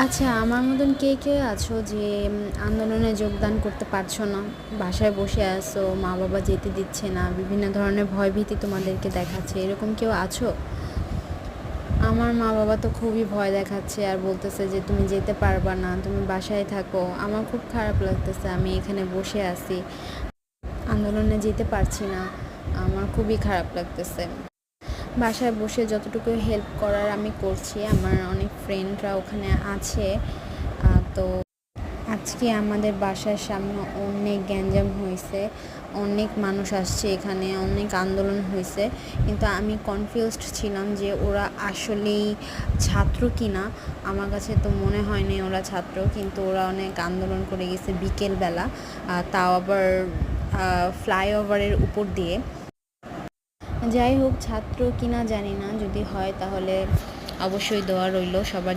আচ্ছা, আমার মতন কে আছো যে আন্দোলনে যোগদান করতে পারছো না? বাসায় বসে আছো, মা-বাবা যেতে দিচ্ছে না, বিভিন্ন ধরনের ভয়ভীতি তোমাদেরকে দেখাচ্ছে। এরকম কেউ আছো? আমার মা-বাবা তো খুবই ভয় দেখাচ্ছে আর বলতেছে যে, "তুমি যেতে পারবা না, তুমি বাসায় থাকো।" আমার খুব খারাপ লাগতেছে। আমি এখানে বসে আছি, আন্দোলনে যেতে পারছি না। আমার খুবই খারাপ লাগতেছে। বাসায় বসে যতটুকু হেল্প করার আমি করছি। আমার অনেক ফ্রেন্ডরা ওখানে আছে। তো আজকে আমাদের বাসার সামনে অনেক গ্যাঞ্জাম হয়েছে, অনেক মানুষ আসছে এখানে, অনেক আন্দোলন হয়েছে, কিন্তু আমি কনফিউজড ছিলাম যে ওরা আসলেই ছাত্র কিনা। আমার কাছে তো মনে হয়নি ওরা ছাত্র, কিন্তু ওরা অনেক আন্দোলন করে গেছে বিকেলবেলা, তাও আবার ফ্লাইওভারের উপর দিয়ে। যাই হোক, ছাত্র কিনা জানি না, যদি হয় তাহলে অবশ্যই দোয়া রইল সবার